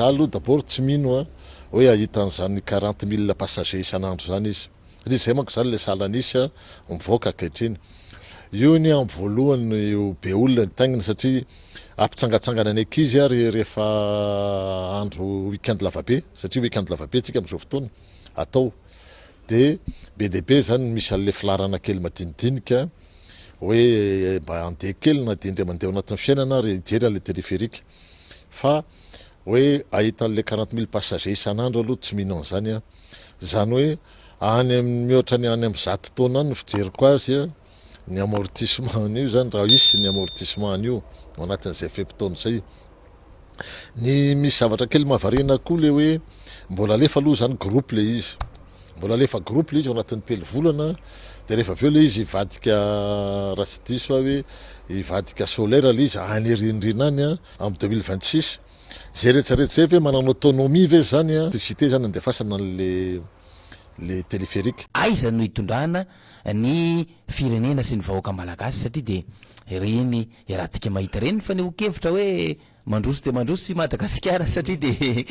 aloha d'abord tsy mino hoe ahitan'izany 40 000 passager isan'andro zany izy satria zay manko zany le salanisy mivoaka ankehitriny io ny amin'ny voalohany io be olona ny tagniny satria ampitsangatsangana ny ankizy ary rehefa andro weekend lavabe satria weekend lavabe tsika amin'izao fotoana atao de be zany misy an'le filarana kely madinidinika hoe mba andeha kely na de indray mandeha ao anatin'ny fiainana ary hijery an'le téléphérique fa hoe ahitan'le 40 000 passager isan'andro aloha tsy mino an'izany zany hoe any mihoatra ny any amin'ny 100 taona any ny fijeriko azy ny amortissement io zany raha isy ny amortissement io ao anatin'izay fepitaona zay ny misy zavatra kely mahavariana koa le hoe mbola alefa aloha zany groupe le izy mbola alefa groupe le izy ao anatin'ny telo volana de rehefa aveo le izy ivadika raha tsy diso hoe ivadika solaire le izy any rinirina any amin'ny 2026 zay rehetrarehetra zay ve manano autonomie ve zany électricité zany andefasana le téléphérique aiza no hitondrana ny firenena sy ny vahoaka malagasy satria de reny rahantsika mahita reny fa neokevitra hoe mandroso de mandroso Madagascar satria de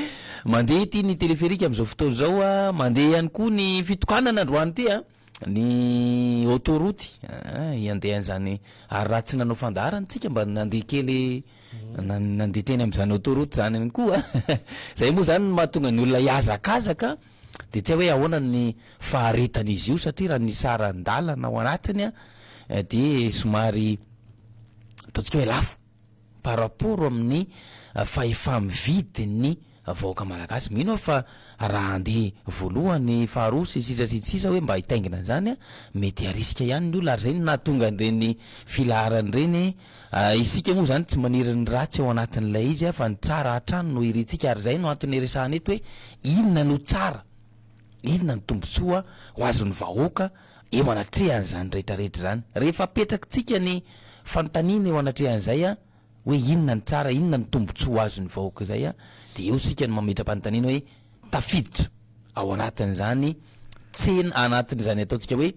mandeha ity ny téléphérique am'izao fotoana zao mandeha ihany koa ny fitokanana androany ty ny autoroute iandehan'izany ary raha tsy nanao fandaharantsika mba nandeha kely nandeha teny am'izany autoroute zany any koa zay moa zany mahatonga ny olona hiazakazaka de tsy hoe ahoana ny faharetan'izy io satria raha ny saran-dalana ao anatiny de somary ataontsika hoe lafo par rapport amin'ny fahefa mividy ny vahoaka malagasy mino fa raha andeha voalohany faharoa sisa hoe mba hitaingina an'izany mety arisika ihany ny olona ary zay nahatonga an'ireny filaharany reny isika moa zany tsy maniry ny ratsy ao anatin'ilay izy fa ny tsara hatrany no irintsika ary zay no antony resahana eto hoe inona no tsara inona ny tombotsoa ho azon'ny vahoaka eo anatrehan'izany rehetrarehetra zany rehefa apetrakitsika ny fanontaniana eo anatrehan'izay hoe inona ny tsara inona ny tombotsoa azon'ny vahoaka zay de eo sika no mametra-panontaniana hoe tafiditra ao anatin'izany tsena anatin'izany ataontsika hoe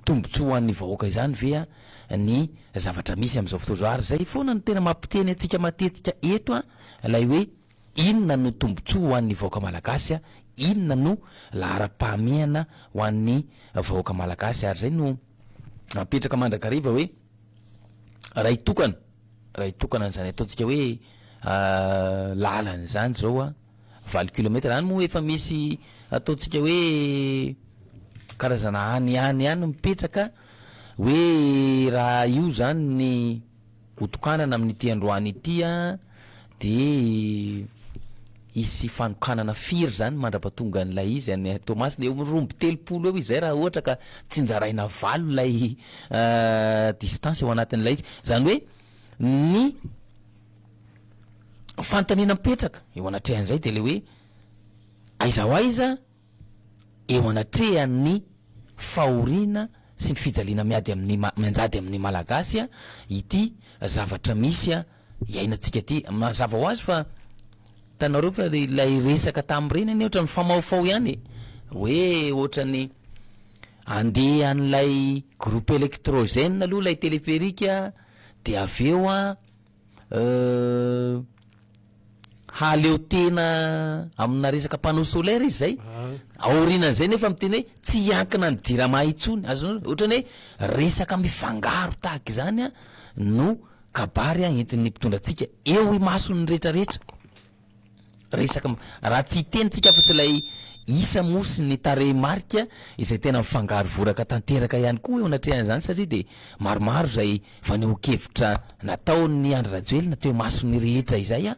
tombotsoa an'ny vahoaka izany ve ny zavatra misy am'izao fotoana zao ary zay foana ny tena mampiteny atsika matetika eto lay hoe inona no tombotsoa ho an'ny vahoaka malagasy inona no lahara-pahamehana ho an'ny vahoaka malagasy ary zay no apetraka mandrakariva hoe raha hitokana n'izany ataontsika hoe lalana zany zao 20 kilometra any moa efa misy ataontsika hoe karazana any mipetraka hoe raha io zany ny hotokanana amin'ity androany ity de isy fanokanana firy zany mandrapatonga an'ilay izy any Tomasina eo rombo 30 eo izy zay raha ohatra ka tsinjaraina valo lay distance eo anatin'ilay izy zany hoe ny fanontaniana mipetraka eo anatrehan'izay de le hoe aiza ho aiza eo anatrehan'ny fahoriana sy ny fijaliana mianjady amin'ny malagasy ity zavatra misy iainantsika ty mazava ho azy fa tanareo fa ilay resaka tamin'ireny any ohatra ny famaofao ihany hoe ohatrany andeha an'ilay groupe électrogène aloha lay téléphérique de aveo haleo tena amina resaka panneau solaire izy zay aorianan'izay nefa miteny hoe tsy hiankina ny Lilahimahitsony azonao ohatrany hoe resaka mifangaro tahaka izany no kabary entin'ny mpitondratsika eo imason'ny rehetrarehetra resaka raha tsy hitenitsika fa tsy lay isa mosy ny tarehimarika izay tena mifangaro voraka tanteraka ihany koa eo anatrehan'izany satria de maromaro zay vaneho-kevitra nataon'ny Andry Rajoelina teo mason'ny rehetra izay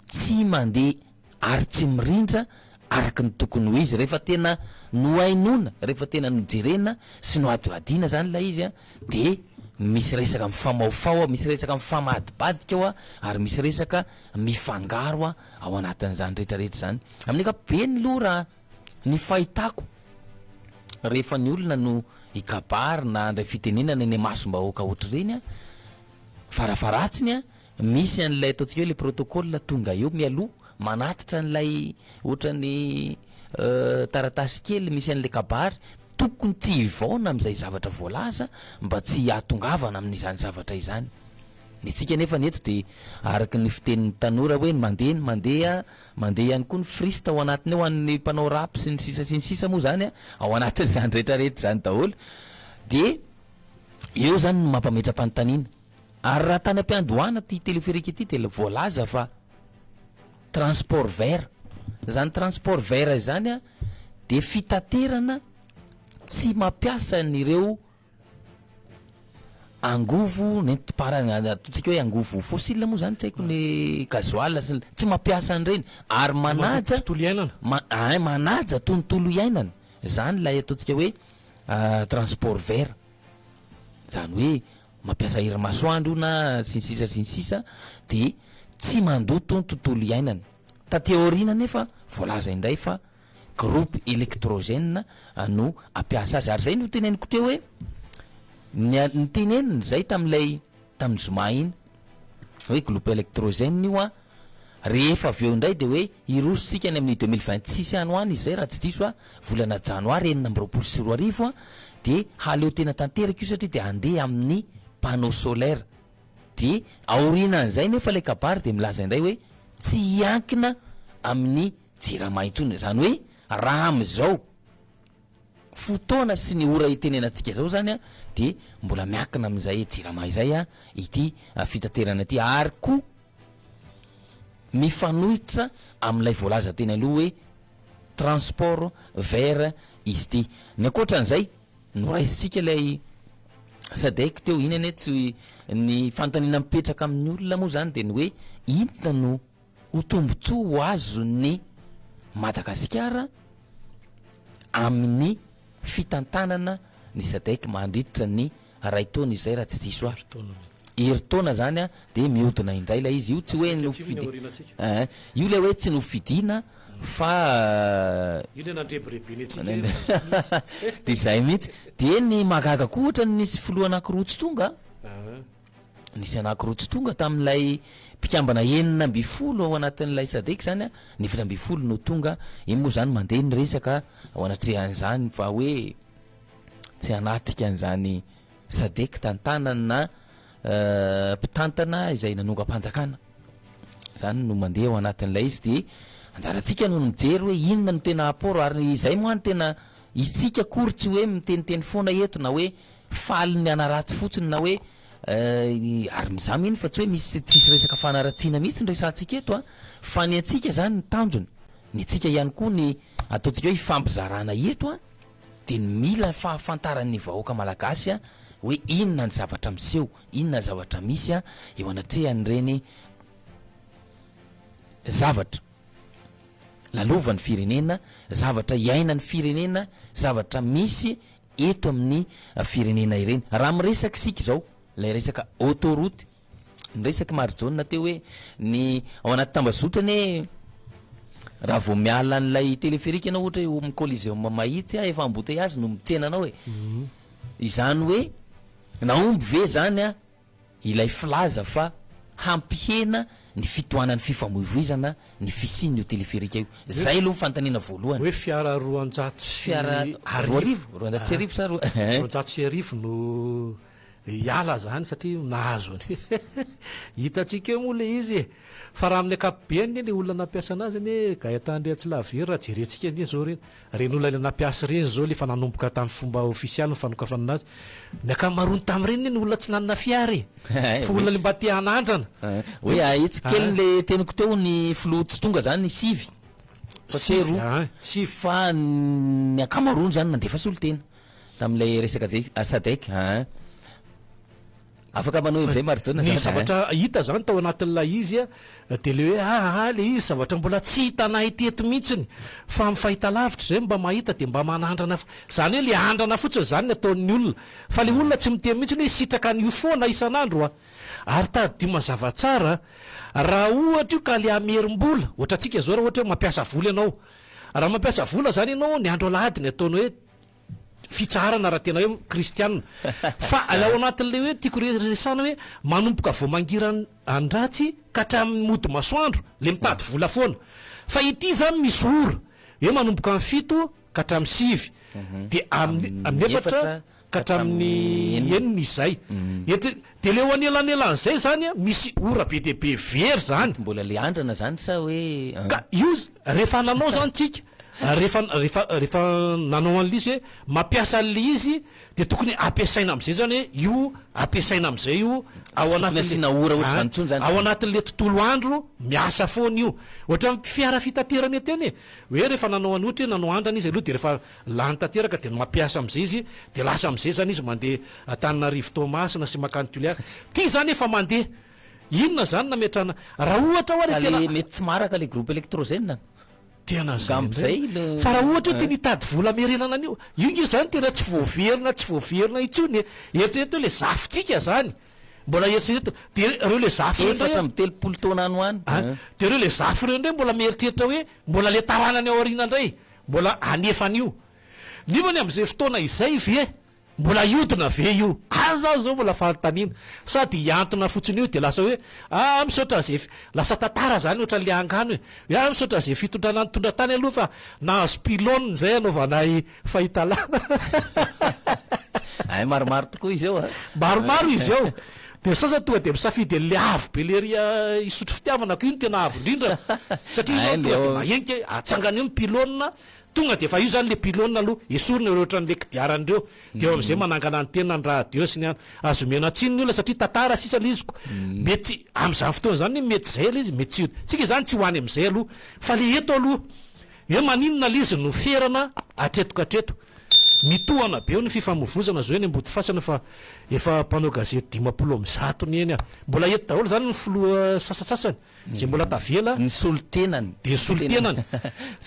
tsy mandeha ary tsy mirindra araka ny tokony ho izy rehefa tena noainona rehefa tena nojerena sy noadoadiana zany lay izy de misy resaka mifamaofao misy resaka mifamahadibadika ary misy resaka mifangaro ao anatin'izany rehetrarehetra zany amin'ny ankapobeny loha raha ny fahitako rehefa ny olona no ikabary na andray fitenenana eny masom-bahoaka ohatr'ireny farafaratsiny misy an'ilay ataontsika hoe le protocole tonga eo mialoha manatitra an'ilay ohatrany taratasy kely misy an'le kabary tokony tsy hivaona amin'izay zavatra voalaza mba tsy hatongavana amin'izany zavatra izany ny tsika nefa neto de araky ny fitenin'ny tanora hoe mandeha ihany koa ny friste ao anatiny ao an'ny mpanao rap sy ny sisa moa zany ao anatin' zany rehetrarehetra zany daholo de eo zany ny mampametra-panontaniana ary raha tany ampiandohana ty téléphérique ity de voalaza fa transport vert zany transport vert zany de fitaterana tsy mampiasa n'ireo angovo nentiparanatsika hoe angovo fossile moa zany tsy haiko ny gasoil tsy mampiasa an'ireny ary manaja manaja tontolo iainana zany lay ataontsika hoe transport vert zany hoe mampiasa hery masoandro na sinsisa de tsy mandoto ny tontolo iainana tateorina nefa voalaza indray fa groupe électrogène no ampiasa azy ary zay no teneniko teo hoe ny teneniny zay tamin'ny zoma iny hoe groupe électrogène io rehefa avy eo indray de hoe irositsika ny amin'ny 2026 any hoany izy zay raha tsy diso volana janoary 4 de haleo tena tanteraka io satria de andeha amin'ny panneau solaire de aorinan'zay nefa le kabary de milaza indray hoe tsy iankina amin'ny jiramaitony zany hoe raha am'izao fotoana sy ny ora itenenantsika zao zany de mbola miakina amin'izay jirama izay ity fitaterana ty ary koa mifanohitra amin'ilay voalaza teny aloha hoe transport vers izy ty ny akoatran'izay no raisitsika lay sadaiky teo iny ane tsy ny fantanina mipetraka amin'ny olona moa zany de ny hoe inona no ho tombontsoa ho azo ny Madagasikara amin'ny fitantanana ny sadaiky mandritra ny ray taona izay raha tsy diso heritaona zany de mihodina indray la izy io tsy hoe io le hoe tsy nofidina fa de zay mihitsy de ny magaga koa ohatra nisy filoha anakirotsy tonga nisy anakirotsy tonga tamin'ilay mpikambana 9 ao anatin'ilay sadaiky zany ny 7 no tonga iny moa zany mandeha ny resaka ao anatrehan'izany fa hoe tsy anatrika an'izany sadaiky tantanana na mpitantana izay nanonga-panjakana zany no mandeha ao anatin'ilay izy de anjaratsika no mijery hoe inona no tena aporo ary izay moa ny tena itsika kory tsy hoe miteniteny foana eto na hoe faly ny anaratsy fotsiny na hoe ary mizamy iny fa tsy hoe misy tsisy resaka fanaratsiana mihitsy ny resantsika eto fa ny atsika zany ny tanjony ny atsika ihany koa ny ataontsika hoe hifampizarana eto de ny mila fahafantaran'ny vahoaka malagasy hoe inona ny zavatra miseho inona ny zavatra misy eo anatrehan'ireny zavatra lalovan'ny firenena zavatra iainan'ny firenena zavatra misy eto amin'ny firenena ireny raha miresaky sika zao lay resaka autoroute ny resaky marjona teo hoe ny ao anaty tambazotrany raha vao miala n'lay téléphérique anao ohatra hoe micoliseum mahitsy efa embouteillage no mitsenanao hoe izany hoe naomby ve zany ilay filaza fa hampihena ny fitoanan'ny fifamoivoizana ny fisiny io téléphérique io zay aloha fantanina voalohany hoe fiara 200 no iala zany satria nahazo any hitatsika eo moa le izy fa raha amin'ny akapobeany le olona nampiasa anazy any gaetandre tsy lavery raha jerentsika ny zao reny reny olona le nampiasa reny zao lefa nanomboka tamin'ny fomba ofisialy ny fanokafana anazy ny akamarony tamin'ireny ny olona tsy nanana fiary fa olona le mba te hanandrana hoe aitsy kely le teniko teo ny filotsy tonga zany ny sivy fa sivy fa ny akamarony zany nandefa sy olo tena tamin'ilay resaka sadaiky afaka manao am'izay marjona ny zavatra hita zany tao anatin'ilay izy de le hoe le izy zavatra mbola tsy hitanay teto mihitsiny fa amin'ny fahitalavitra zay mba mahita de mba manandrana zany hoe le andrana fotsiny zany ny ataon'ny olona fa le olona tsy miteny mihitsiny hoe sitraka n'io foana isan'andro ary tadioma zavatsara raha ohatra io ka le amerim-bola ohatra atsika zao raha ohatra hoe mampiasa vola ianao raha mampiasa vola zany ianao ny andro alahady ny ataony hoe fitsarana raha tena hoe kristianina fa ao anatin'le hoe tiako resana hoe manomboka vao mangirany andratsy ka hatramin'ny mody masoandro le mitady vola foana fa ity zany misy ora hoe manomboka amin'ny 7 ka hatramin'ny 5 de amin'ny 4 ka hatramin'ny enina izay de le ho anelanelan'izay zany a misy ora be de be very zany mbola le andrana zany sa hoe ka io rehefa nanao zany tsika rehefa nanao an'le izy hoe mampiasa an'le izy de tokony ampiasaina am'izay zany hoe io ampiasaina am'izay io ao anatin'le tontolo andro miasa foana io ohatra fiara fitaterana eteny hoe rehefa nanao any ohatra hoe nanao andrana izy aloha de rehefa lany tanteraka de mampiasa am'izay izy de lasa am'izay zany izy mandeha Antananarivo Tomasina sy makany Tuliara ty zany efa mandeha inona zany nametrana raha ohatra hoe le mety tsy maraka le groupe électrogène tena zay fa raha ohatra hoe te nitady vola merenana an'io io zany tena tsy voaverina itsony eritrereto le zafotsika zany mbola eritrereto de reo le zafo efatra amby 3 taona any hoany de reo le zafo reo ndray mbola mieritreritra hoe mbola le taranany ao aoriana ndray mbola anefan'io nifany am'izay fotoana izay ve mbola iodina ve io aza zao mbola fanontaniana sady iantona fotsiny io de lasa hoe misaotra zay lasa tantara zany ohatra le angano hoe misaotra zay fitondrana nitondra tany aloha fa nahazo pilône zay anaovanay fahitalana ay maromaro tokoa izy eo maromaro izy eo de sasa tonga de misafidy le avo be le ria isotro fitiavana ko io no tena avo indrindra satria zao tonga de mahenika atsangany eo ny pilône tonga de fa io zany le pilône aloha esorina reo ohatran'le kidiarandreo de eo am'izay manangana ny tena ny radio sy ny azomena tsininy io la satria tantara sisa le iziko mety am'izany fotoana zany mety zay le izy mety tsy tsika zany tsy hoany am'izay aloha fa le eto aloha hoe maninona le izy no ferana atretokatreto mitohana be eo ny fifamovozana zao eny ambody fasana fa efa mpanao gazety 50 ny eny mbola eto daholo zany ny filoha sasasasany zay mbola tavela ny solotenany de solotenany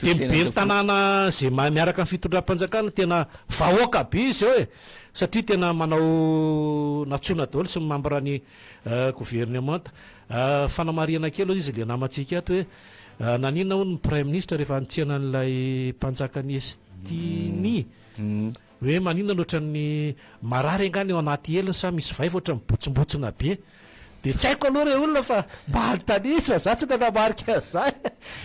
de be ny tanàna zay miaraka ny fitondram-panjakana tena vahoaka be izy eo satria tena manao natsona daholo sy mambrany gouvernement fanamariana kely izy le namatsika ato hoe nanina ho ny prime ministre rehefa nitsihana n'ilay mpanjakany estiny hoe maninona loatran'ny marary angany eo anaty eliny sa misy vaiva ohatra mibotsimbotsina be de tsy haiko aloha re olona fa mba anotanisa za tsy nanamarika za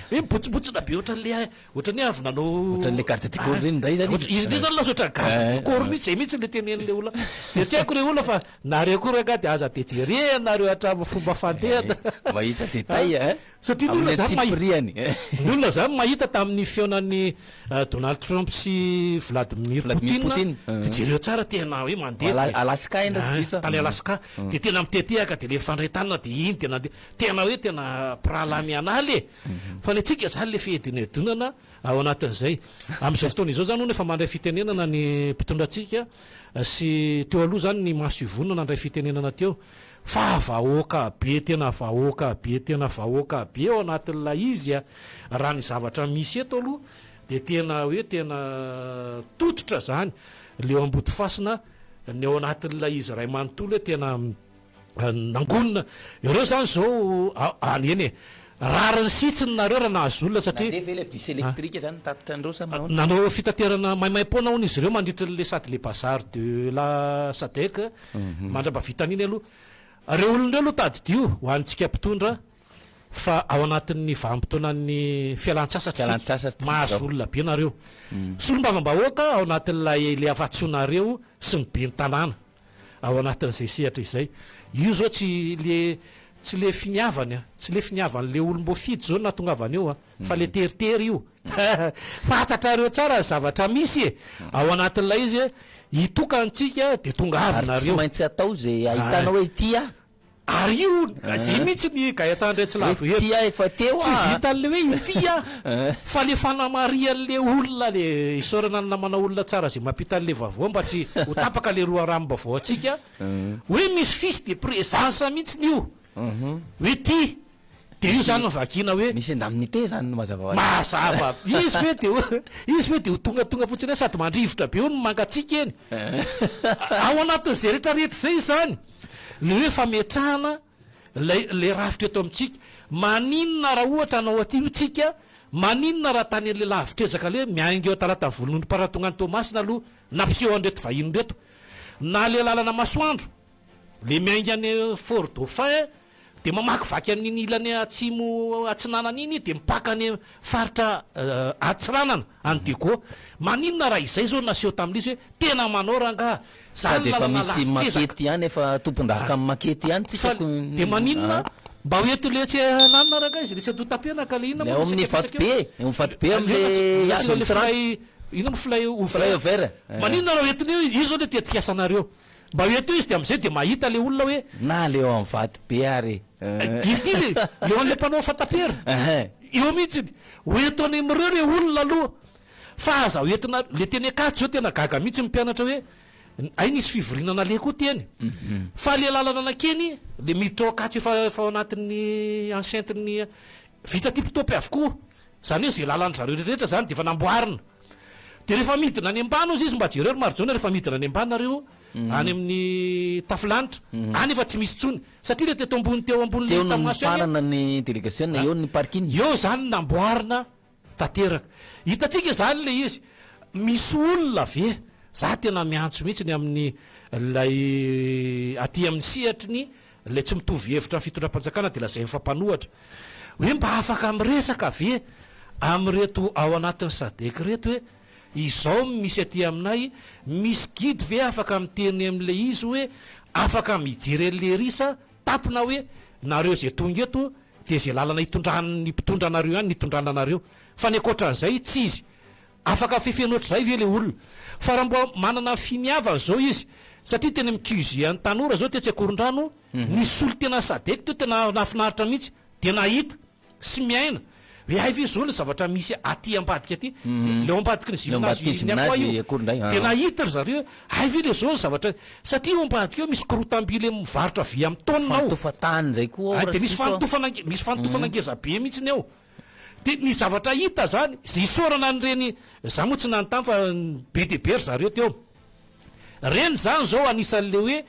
hoe mibotsimbotsina be ohatran'le hoe avy nanao ohatran'le carte de corps reny ndray zany izy le zany lasa ohatran carte de corps mihitsy zay mihitsy le tenen'le olona de tsy haiko re olona fa nareo koa ranga de aza de jere nareo hatramin'ny fomba fandehana mahita détail satria ny olona zany mahita tamin'ny feonan'ny Donald Trump sy Vladimir Poutine de jereo tsara tena hoe mandeha Alaska tany Alaska de tena mitetehaka de le fandretanana de iny tena hoe tena pralamy analy fa le tsika zany le fihedinedonana ao anatin'izay am'izao fotoana izao zany efa mandray fitenenana ny mpitondratsika sy teo aloha zany ny maso ivonana andray fitenenana teo fa vahoaka be tena vahoaka be ao anatin'la izy raha ny zavatra misy eto aloha de tena hoe tena tototra zany leo ambody fasina ny ao anatin'la izy ray manontolo hoe tena nangonina ireo zany zao eny rariny sitsiny nareo raha nahazo olona satriananao fitaterana maimaimpona on izy ireo mandritra le sady le bazar de la sadek mandraba vitaniny aloha reo olondreo aloha tadidio ho antsika mpitondra fa ao anatin'ny vanim-potoanan'ny fialan-tsasatra mahazo olona be nareo solombavam-bahoaka ao anatin'lay le avatsonareo sy ny be ny tanàna ao anatin'izay sehatra izay io zao tsy le finiavany tsy le finiavan'le olom-boafidy zao natongavany eo fa le teritery io fantatrareo tsara zavatra misy ao anatin'lay izy itokantsika de tonga avinareo maintsy atao zay ahitana hoe tia ary io zay mihitsy ny gaetandray tsy lavo tia efa teo tsy vitan'le hoe itia fa le fanamarian'le olona le isorana namana olona tsara zay mampita an'le vavoa mba tsy ho tapaka le roa rambavao atsika hoe misy fils de présence mihitsy ny io hoe ty de io zany mavakina hoe misy indemnité zany mazava izy hoe de ho tonga fotsiny sady mandrivotra be io no mangatsika eny ao anatin'zay rehetrarehetra zay zany le hoe fametrahana le rafitra eto amintsika maninona raha ohatra anao aty io tsika maninona raha tany an'le lavitrezaka le miainga eo talata volon'ny paratonga ny Tomasina aloha nampiseho andreto vahino reto na le lalana masoandro le miainga any Fort Dauphin de mamakivaky amin'ny ilany atsimo atsinanana iny de mipaka any faritra atsiranana anydego maninona raha izay zao naseho tamin'izy hoe tena manao ranga de efa misy makety ihany efa tompon-daka amin'ny makety ihany de maninona mba hoeto le tsy ananina ranga izy le tsy adotam-pianaka le inona ao amin'ny vatobe amle filay ino mo filay over maninona raha hoetony izy zao le tetika asanareo mba hoeto izy de am'izay de mahita le olona hoe na leo amin'ny vatobe ary dity leo an'le mpanao fatapera eo mihitsy hoeto any am'ireo le olona aloha fa aza hoentina le teny akaty zao tena gaga mihitsy mimpianatra hoe ay nisy fivorinana le koa teny fa le lalana anakeny le miditra ao akaty efa ao anatin'ny enceinte-ny vita tipitopy avokoa zany hoe zay lalany zareo rehetrarehetra zany de efa namboarina de rehefa midina any ambany ozy izy mba jereo ry maro jaona rehefa midina any ambany nareo any amin'ny tafilanitra any efa tsy misy tsony satria le teto ambony teo ambony le tamin'asofarana ny délégation eo ny parking eo zany namboarina tanteraka hitatsika zany le izy misy olona ve za tena miantso mihitsy ny amin'ny lay aty amin'ny sihatry ny le tsy mitovy hevitra fitondram-panjakana de lazay mifampanohatra hoe mba afaka miresaka ve am'reto ao anatin'ny sadek reto hoe izao misy aty aminay misy gidy ve afaka miteny am'le izy hoe afaka mijery le risa tapina hoe nareo zay tonga eto de zay lalana hitondran'ny mpitondra anareo ihany nitondrana anareo fa ny akoatran'izay tsy izy afaka fefenoatra zay ve le olona fa raha mbo manana finiavana zao izy satria tena micusie any tanora zao te tsy akoron-drano nisy olo tena sadek teo tena nafinaritra mihitsy de nahita sy miaina hoe hay ve zao le zavatra misy aty ambadika aty leo ambadiky ny gymnasie tena hita ry zareo hay ve le zao ny zavatra satria eo ambadika eo misy korotambile mivarotra vy amin'ny taonina ao zay koa de misy fanotofana ngeza be mihitsy ny ao de ny zavatra hita zany zay isorana an'ireny za moa tsy nanontany fa be de be ry zareo teo reny zany zao anisan'le hoe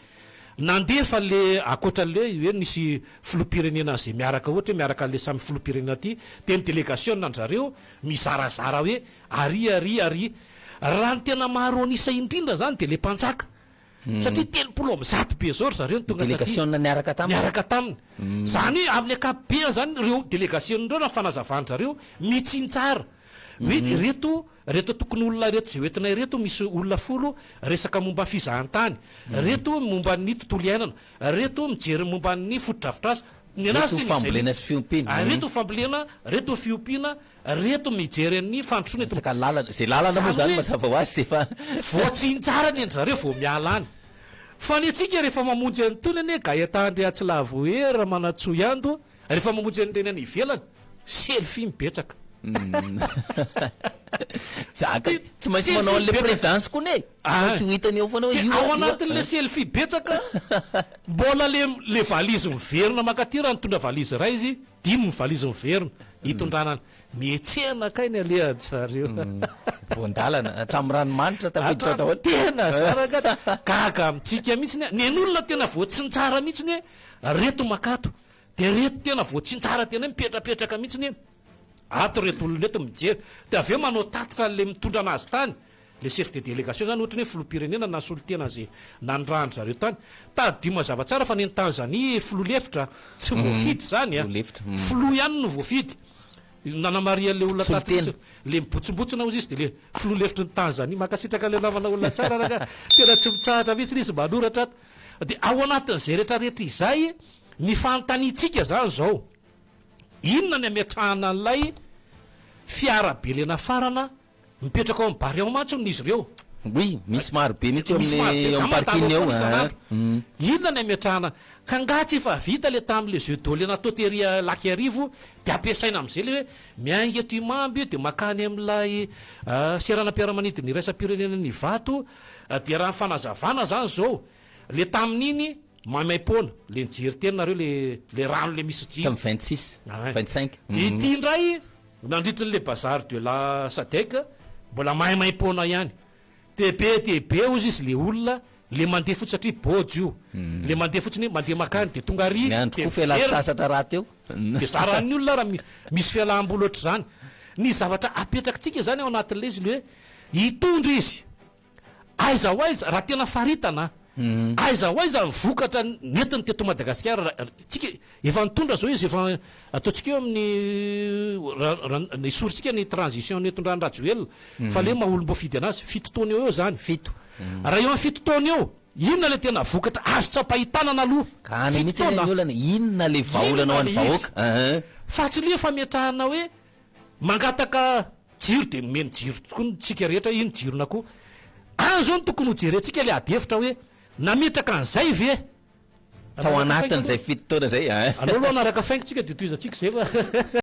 nandefa le akoatran'le hoe nisy filopirenena zay miaraka ohatra hoe miaraka an'le samy filopirenena ty de ny délégation an zareo mizarazara hoe ary raha ny tena maro anisa indrindra zany de le mpanjaka satria telopolo am'zaty be zao ry zareo ny tonga délégation niaraka taminy zany hoe amin'ny akabeany zany reo délégation reo na fanazavany zareo mitsintsara hoe reto tokony olona reto zay hoentinay reto misy olona folo resaka momba fizahantany reto momba ny tontolo iainana reto mijery momba ny fotodrafitrasa ny anazy reto fambolena reto fiompiana reto mijery ny fandrosoana zay lalana moa zany mazava ho azy de fa voatsintsara ny endry zareo vao miala any fa ny atsika rehefa mamonjy any tonany hoe gaetandry atsilavoera manatso iando rehefa mamonjy an'ireny any ivelany selfie mibetsaka tsy maintsy manao an'le présidence koa ne tsy ho hitany eo foana hoe ao anatin'le selfie betsaka mbola le valizy miverina makatira nitondra valizy ray izy dimy valizy miverina hitondranany mietsehana kainy aleha zareo voandalana hatram'ranomanitra tafiditra daholo tena saraka gaga amitsika mihitsy ny olona tena voatsintsara mihitsy hoe reto makato de reto tena voatsintsara tena mipetrapetraka mihitsy ny ato reto olona reto mijery de aveo manao tatitra le mitondra anazy tany le chef de délégation zany ohatra hoe filopirenena na solotena zay nandrahandry zareo tany tady mazava tsara fa ny Tanzanie filolefitra tsy voafidy zany filo ihany no voafidy nanamaria le olona tatitra le mibotsombotsona ozy izy de le filolefitry ny Tanzanie makasitraka le lavana olona tsara raka tena tsy mitsahatra mihitsy izy manoratra ato de ao anatin'izay rehetrarehetra izay ny fantanitsika zany zao inona ny ametrahana an'lay fiarabe lena farana mipetraka ao amin'ny Bareamadagascar izy ireo oui misy maro be mihitsy amin'ny parking eo inona ny ametrahana ka ngatsy efa vita le tamin'le jeu d'eau le natao tery laky arivo de ampiasaina am'izay le hoe miainga eto imamby io de makany amin'ilay seranam-piaramanidiny iraisam-pirenena ny vato de raha fanazavana zany zao le tamin'iny maimaim-poana le nijery teny nareo le rano le misy jiro 26 25 ity indray nandritrin'le bazary de la sadek mbola maimaim-poana ihany tebe ozy izy le olona le mandeha fotsy satria bôjy io le mandeha fotsiny mandeha makany de tonga ry ko fialan-tsasatra raha teo de zaran'ny olona raha misy fialam-bola ohatry zany ny zavatra apetrakitsika zany ao anatin'le izy le hoe hitondra izy aiza ho aiza raha tena faritana aiza ho aiza vokatra netiny teto Madagasikara tsika efa nitondra zao izy efa ataontsika eo amin'ny souritsika ny transition netondran'ny Rajoelina fa le maha-olom-bo fidy anazy 7 taona eo zany raha eo amin'ny 7 taona eo inona le tena vokatra azo tsapahitanana aloha ka ny mitsy ny olana inona le vaolana ho an'ny vahoaka fa tsy le fametrahana hoe mangataka jiro de meny jiro tokoa tsika rehetra iny jirona koa zao ny tokony ho jerentsika le adefitra hoe nametraka an'izay ve tao anatin'izay 7 taona zay anao aloha anaraka faingotsika de toizantsika zay fa